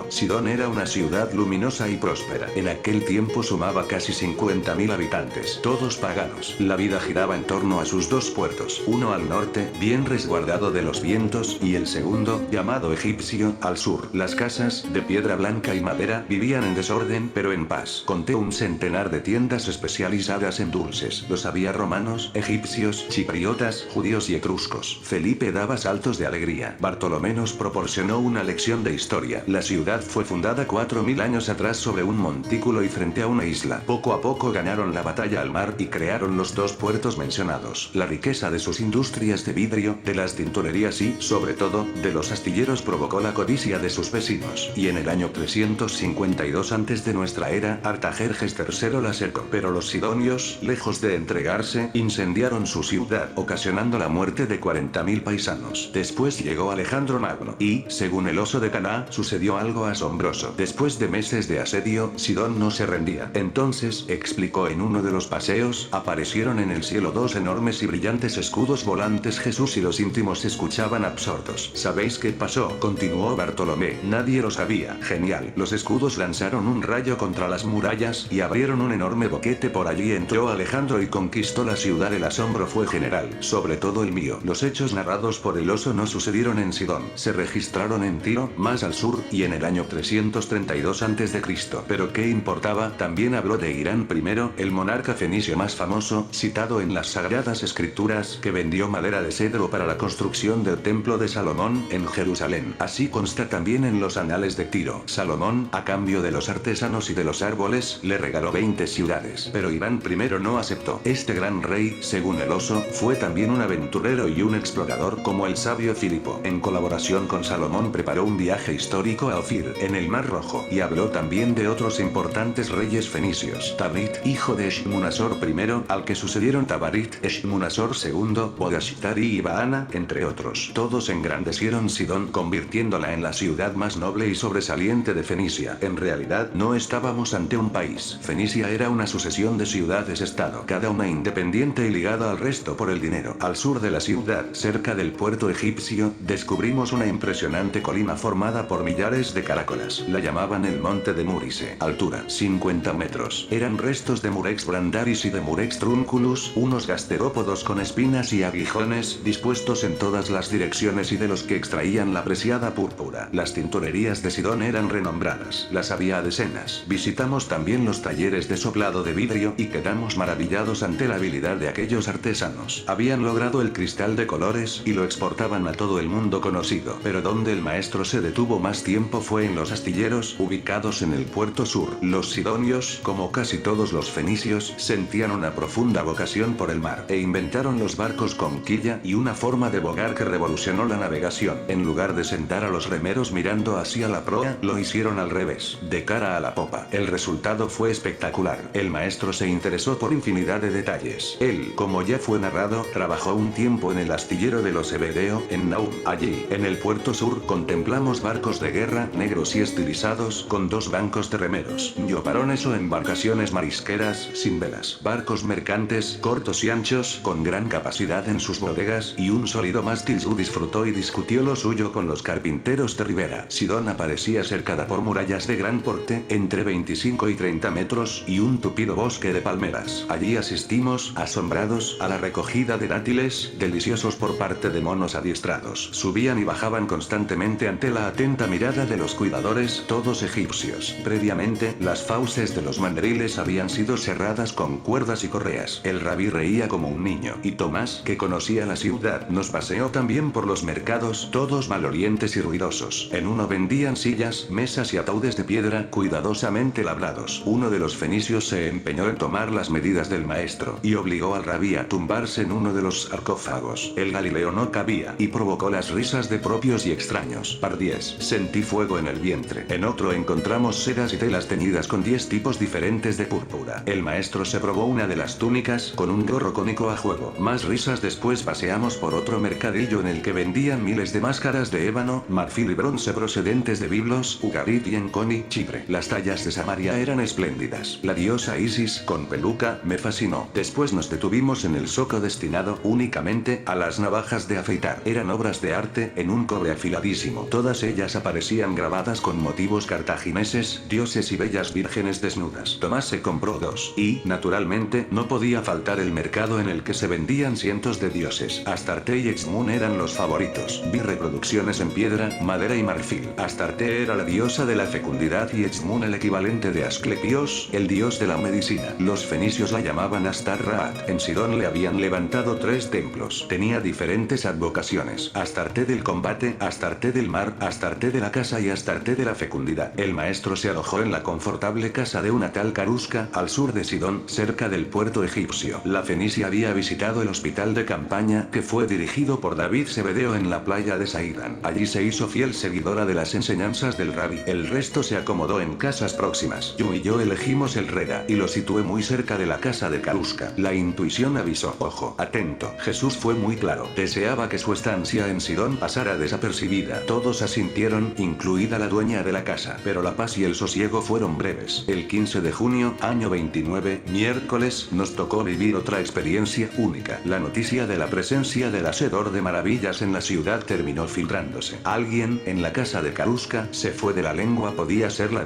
Sidón era una ciudad luminosa y próspera. En aquel tiempo sumaba casi 50.000 habitantes, todos paganos. La vida giraba en torno a sus dos puertos, uno al norte, bien resguardado de los vientos, y el segundo, llamado egipcio, al sur. Las casas, de piedra blanca y madera, vivían en desorden pero en paz. Conté un centenar de tiendas especializadas en dulces. Los había romanos, egipcios, chipriotas, judíos y etruscos. Felipe daba saltos de alegría. Bartolomé nos proporcionó una lección de historia. La ciudad fue fundada 4000 años atrás sobre un montículo y frente a una isla. Poco a poco ganaron la batalla al mar y crearon los dos puertos mencionados. La riqueza de sus industrias de vidrio, de las tintorerías y, sobre todo, de los astilleros provocó la codicia de sus vecinos. Y en el año 352 antes de nuestra era, Artajerjes III la cercó. Pero los sidonios, lejos de entregarse, incendiaron su ciudad, ocasionando la muerte de 40.000 paisanos. Después llegó Alejandro Magno, y, según el oso de Caná, sucedió algo asombroso. Después de meses de asedio, Sidón no se rendía. Entonces, explicó en uno de los paseos, aparecieron en el cielo dos enormes y brillantes escudos volantes. Jesús y los íntimos escuchaban absortos. ¿Sabéis qué pasó?, continuó Bartolomé. Nadie lo sabía. Genial. Los escudos lanzaron un rayo contra las murallas, y abrieron un enorme boquete. Por allí entró Alejandro y conquistó la ciudad. El asombro fue general, sobre todo el mío. Los hechos narrados por el oso no sucedieron en Sidón. Se registraron en Tiro, más al sur, y en el año 332 a.C. Pero ¿qué importaba? También habló de Irán primero, el monarca fenicio más famoso, citado en las Sagradas Escrituras, que vendió madera de cedro para la construcción del templo de Salomón, en Jerusalén. Así consta también en los anales de Tiro. Salomón, a cambio de los artesanos y de los árboles, le regaló 20 ciudades. Pero Irán primero no aceptó. Este gran rey, según el oso, fue también un aventurero y un explorador como el sabio Filipo. En colaboración con Salomón preparó un viaje histórico a Ofir, en el Mar Rojo, y habló también de otros importantes reyes fenicios. Tabrit, hijo de Eshmunasor I, al que sucedieron Tabarit, Eshmunasor II, Bodashtari y Baana, entre otros. Todos engrandecieron Sidón, convirtiéndola en la ciudad más noble y sobresaliente de Fenicia. En realidad, no estábamos ante un país. Fenicia era una sucesión de ciudades-estado, cada una independiente y ligada al resto por el dinero. Al sur de la ciudad, cerca del puerto egipcio, descubrimos una impresionante colina formada por millares de caracolas. La llamaban el monte de Múrice. Altura, 50 metros. Eran restos de Murex brandaris y de Murex trunculus, unos gasterópodos con espinas y aguijones, dispuestos en todas las direcciones y de los que extraían la preciada púrpura. Las tintorerías de Sidón eran renombradas. Las había a decenas. Visitamos también los talleres de soplado de vidrio, y quedamos maravillados ante la habilidad de aquellos artesanos. Habían logrado el cristal de colores, y lo exportaban a todo el mundo conocido. Pero donde el maestro se detuvo más tiempo fue en los astilleros, ubicados en el puerto sur. Los sidonios, como casi todos los fenicios, sentían una profunda vocación por el mar, e inventaron los barcos con quilla y una forma de bogar que revolucionó la navegación. En lugar de sentar a los remeros mirando hacia la proa, lo hicieron al revés, de cara a la popa. El resultado fue espectacular. El maestro se interesó por infinidad de detalles. Él, como ya fue narrado, trabajó un tiempo en el astillero de los Ebedeo, en Naum. Allí, en el puerto sur, contemplamos barcos de guerra, negros y estilizados, con dos bancos de remeros, yoparones o embarcaciones marisqueras, sin velas. Barcos mercantes, cortos y anchos, con gran capacidad en sus bodegas, y un sólido mástil. Su disfrutó y discutió lo suyo con los carpinteros de ribera. Sidón aparecía cercada por murallas de gran porte, entre 25 y 30 metros, y un tupido bosque de palmeras. Allí asistimos, asombrados, a la recogida de dátiles, deliciosos por parte de monos adiestrados. Subían y bajaban constantemente ante la atenta mirada de los cuidadores, todos egipcios. Previamente, las fauces de los mandriles habían sido cerradas con cuerdas y correas. El rabí reía como un niño, y Tomás, que conocía la ciudad, nos paseó también por los mercados, todos malolientes y ruidosos. En uno vendían sillas, mesas y ataúdes de piedra, cuidadosamente labrados. Uno de los fenicios se empeñó en tomar las medidas del maestro, y obligó al rabí a tumbarse en uno de los sarcófagos. El Galileo no cabía, y provocó las risas de propios y extraños. Par 10. Sentí fuego en el vientre. En otro encontramos sedas y telas teñidas con 10 tipos diferentes de púrpura. El maestro se probó una de las túnicas, con un gorro cónico a juego. Más risas. Después paseamos por otro mercadillo en el que vendían miles de máscaras de ébano, marfil y bronce procedentes de Biblos, Ugarit y Enconi, Chipre. Las tallas de Samaria eran espléndidas. La diosa Isis, con peluca, me fascinó. Después nos detuvimos en el zoco destinado únicamente a las navajas de afeitar. Eran obras de arte, en un cobre afiladísimo. Todas ellas aparecían grabadas con motivos cartagineses, dioses y bellas vírgenes desnudas. Tomás se compró dos, y, naturalmente, no podía faltar el mercado en el que se vendían cientos de dioses. Astarte y Exmun eran los favoritos. Vi reproducciones en piedra, madera y marfil. Astarte era la diosa de la fecundidad y Exmun el equivalente de Asclepios, el dios de la medicina. Los fenicios la llamaban Astar-Raat. En Sidón le habían levantado 3 templos. Tenía diferentes advocaciones: Astarte del combate, Astarte del mar, Astarte de la casa y Astarte de la fecundidad. El maestro se alojó en la confortable casa de una tal Carusca, al sur de Sidón, cerca del puerto egipcio. La fenicia había visitado el hospital de campaña, que fue dirigido por David Zebedeo en la playa de Saidán. Allí se hizo fiel seguidora de las enseñanzas del rabí. El resto se acomodó en casas próximas. Yo y yo elegimos el Reda, y lo situé muy cerca de la casa de Carusca. La intuición avisó: ojo, atento. Jesús fue muy claro. Deseaba que su estancia en Sidón pasara desapercibida. Todos asintieron, incluida la dueña de la casa. Pero la paz y el sosiego fueron breves. El 15 de junio, año 29, miércoles, nos tocó vivir otra experiencia única. La noticia de la presencia del hacedor de maravillas en la ciudad terminó filtrándose. Alguien, en la casa de Carusca, se fue de la lengua. Podía ser la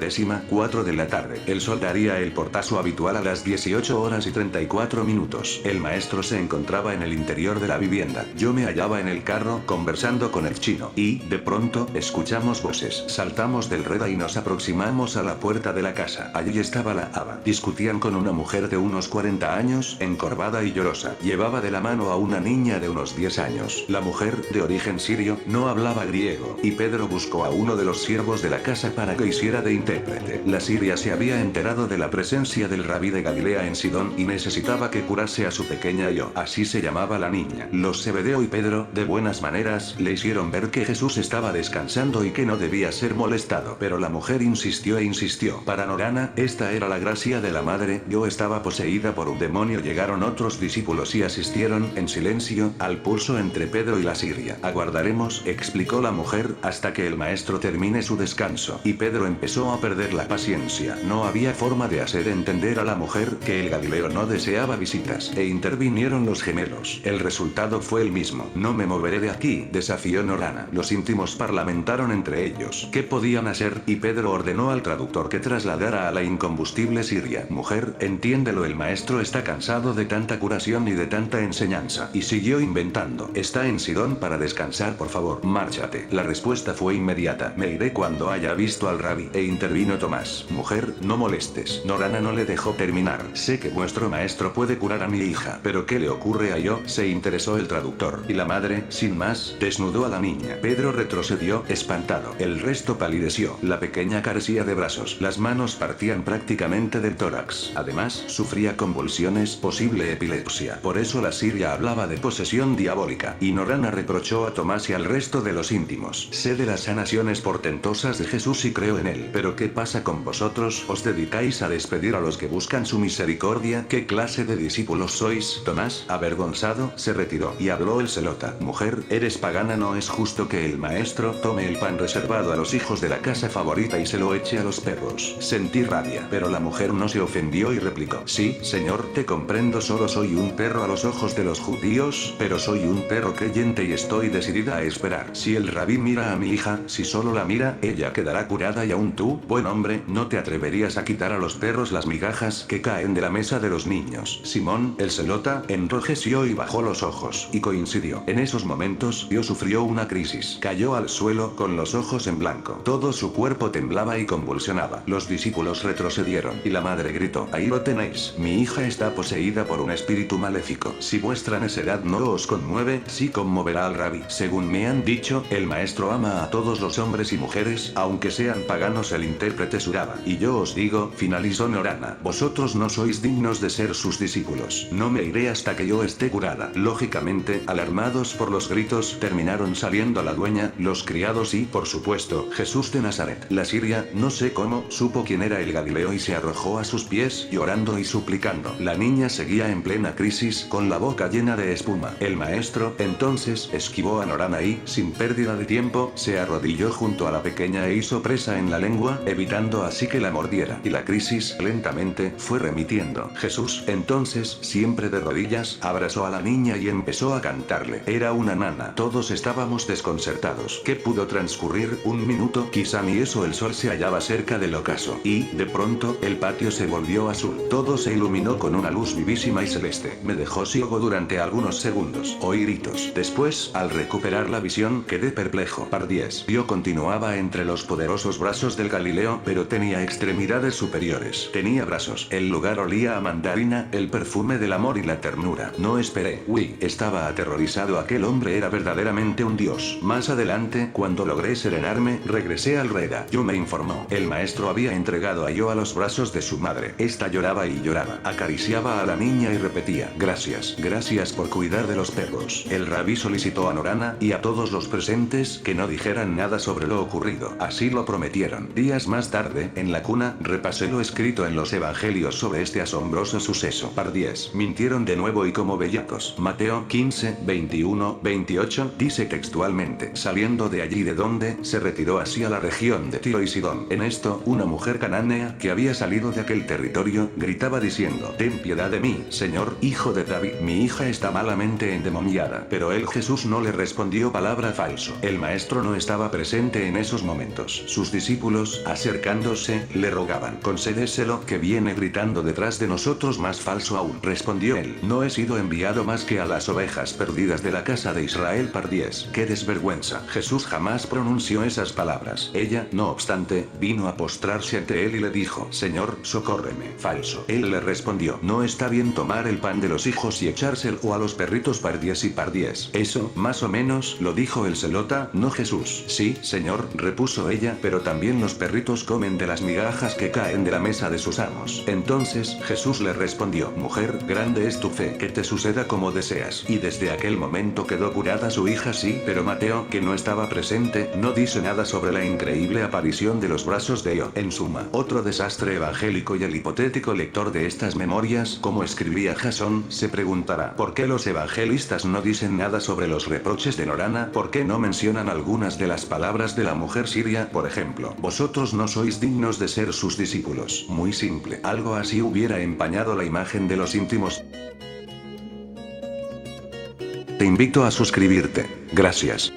4 de la tarde. El sol daría el portazo habitual a las 18 horas y 34 minutos. El maestro se encontraba en el interior de la vivienda. Yo me hallaba en el carro, conversando con el chino, y, de pronto, escuchamos voces. Saltamos del Reda y nos aproximamos a la puerta de la casa. Allí estaba la Aba. Discutían con una mujer de unos 40 años, encorvada y llorosa. Llevaba de la mano a una niña de unos 10 años. La mujer, de origen sirio, no hablaba griego, y Pedro buscó a uno de los siervos de la casa para que hiciera de intérprete. La siria se había enterado de la presencia del rabí de Galilea en Sidón y necesitaba que curase a su pequeña Yo. Así se llamaba la niña. Los Zebedeo y Pedro, de buenas maneras, le hicieron ver que Jesús estaba descansando y que no debía ser molestado. Pero la mujer insistió e insistió. Para Norana, esta era la gracia de la madre. Yo estaba poseída por un demonio. Llegaron otros discípulos y asistieron, en silencio, al pulso entre Pedro y la siria. Aguardaremos, explicó la mujer, hasta que el maestro termine su descanso. Y Pedro empezó a perder la paciencia. No había forma de hacer entender a la mujer que el Galileo no deseaba visitas. E intervinieron los gemelos. El resultado fue el mismo. No me moveré de aquí, desafió Norana. Los íntimos parlamentaron entre ellos qué podían hacer, y Pedro ordenó al traductor que trasladara a la incombustible siria. Mujer, entiéndelo, el maestro está cansado de tanta curación y de tanta enseñanza. Y siguió inventando. Está en Sidón para descansar, por favor, márchate. La respuesta fue inmediata: me iré cuando haya visto al rabí. E intervino Tomás. Mujer, no molestes. Norana no le dejó terminar. Sé que vuestro maestro puede curar a mi hija, pero ¿qué le ocurre a Yo? Se interesó el traductor. Y la madre, sin más, desnudó a la niña. Pedro retrocedió, espantado. El resto palideció. La pequeña carecía de brazos. Las manos partían prácticamente del tórax. Además, sufría convulsiones, posible epilepsia. Por eso la siria hablaba de posesión diabólica. Y Norana reprochó a Tomás y al resto de los íntimos. Sé de las sanaciones portentosas de Jesús y creo en él. Pero ¿qué pasa con vosotros? ¿Os dedicáis a despedir a los que buscan su misericordia? ¿Qué clase de discípulos sois? Tomás, avergonzado, se retiró. Y habló el celota. Mujer, eres pagana. No es justo que el maestro tome el pan reservado a los hijos de la casa favorita y se lo eche a los perros. Sentí rabia. Pero la mujer no se ofendió y replicó: sí, señor, te comprendo. Solo soy un perro a los ojos de los judíos, pero soy un perro creyente y estoy decidida a esperar. Si el rabí mira a mi hija, si solo la mira, ella quedará curada. Y aún tú, buen hombre, no te atreverías a quitar a los perros las migajas que caen de la mesa de los niños. Simón, el celota, enrojeció y bajó los ojos. Y coincidió. En esos momentos, Yo sufrió una crisis. Cayó al suelo, con los ojos en blanco. Todo su cuerpo temblaba y convulsionaba. Los discípulos retrocedieron. Y la madre gritó: ahí lo tenéis. Mi hija está poseída por un espíritu maléfico. Si vuestra necedad no os conmueve, sí conmoverá al rabí. Según me han dicho, el maestro ama a todos los hombres y mujeres, aunque sean paganos. El intérprete suraba. Y yo os digo, finalizó Norana, vosotros no sois dignos de ser sus discípulos. No me iré hasta que yo esté curada. Lógicamente, alarmados por los gritos, terminaron saliendo la dueña, los criados y, por supuesto, Jesús de Nazaret. La siria, no sé cómo, supo quién era el Galileo y se arrojó a sus pies, llorando y suplicando. La niña seguía en plena crisis, con la boca llena de espuma. El maestro, entonces, esquivó a Norana y, sin pérdida de tiempo, se arrodilló junto a la pequeña e hizo presa en la lengua, evitando así que la mordiera. Y la crisis, lentamente, fue remitiendo. Jesús, entonces, siempre de rodillas, abrazó a la niña y empezó a cantarle. Era una nana. Todos estábamos desconcertados. ¿Qué pudo transcurrir? Un un minuto, quizá ni eso, el sol se hallaba cerca del ocaso. Y, de pronto, el patio se volvió azul. Todo se iluminó con una luz vivísima y celeste. Me dejó ciego durante algunos segundos. Oí gritos. Después, al recuperar la visión, quedé perplejo. Pardiez. Yo continuaba entre los poderosos brazos del Galileo, pero tenía extremidades superiores. Tenía brazos. El lugar olía a mandarina, el perfume del amor y la ternura. No esperé. Estaba aterrorizado. Aquel hombre era verdaderamente un dios. Más adelante, cuando logré serenarme, regresé al Reda. Yo me informó. El maestro había entregado a Yo a los brazos de su madre. Esta lloraba y lloraba. Acariciaba a la niña y repetía: gracias, gracias por cuidar de los perros. El rabí solicitó a Norana, y a todos los presentes, que no dijeran nada sobre lo ocurrido. Así lo prometieron. Días más tarde, en la cuna, repasé lo escrito en los evangelios sobre este asombroso suceso. Pardiez. Mintieron de nuevo y como bellacos. Mateo 15, 21, 28, dice textualmente: saliendo de allí de donde, se retiró hacia la región de Tiro y Sidón. En esto, una mujer cananea, que había salido de aquel territorio, gritaba diciendo: ten piedad de mí, Señor, hijo de David, mi hija está malamente endemoniada. Pero él, Jesús, no le respondió palabra. Falso. El maestro no estaba presente en esos momentos. Sus discípulos, acercándose, le rogaban: concédeselo, que viene gritando detrás de nosotros. Más falso aún. Respondió él: no he sido enviado más que a las ovejas perdidas de la casa de Israel. Pardiez. ¡Qué desvergüenza! Jesús jamás pronunció esas palabras. Ella, no obstante, vino a postrarse ante él y le dijo: Señor, socórreme. Falso. Él le respondió: no está bien tomar el pan de los hijos y echárselo a los perritos. Pardiez y Pardiez. Eso, más o menos, lo dijo el celota, no Jesús. Sí, Señor, repuso ella, pero también los perritos comen de las migajas que caen de la mesa de sus amos. Entonces, Jesús le respondió: mujer, grande es tu fe, que te suceda como deseas. Y desde aquel momento quedó curada su hija. Sí, pero Mateo, que no estaba presente, no dice nada sobre la increíble aparición de los brazos de Yo. En suma, otro desastre evangélico, y el hipotético lector de estas memorias, como escribía Jasón, se preguntará: ¿por qué los evangelistas no dicen nada sobre los reproches de Norana? ¿Por qué no mencionan algunas de las palabras de la mujer siria? Por ejemplo: vosotros no sois dignos de ser sus discípulos. Muy simple. Algo así hubiera empañado la imagen de los íntimos. Te invito a suscribirte. Gracias.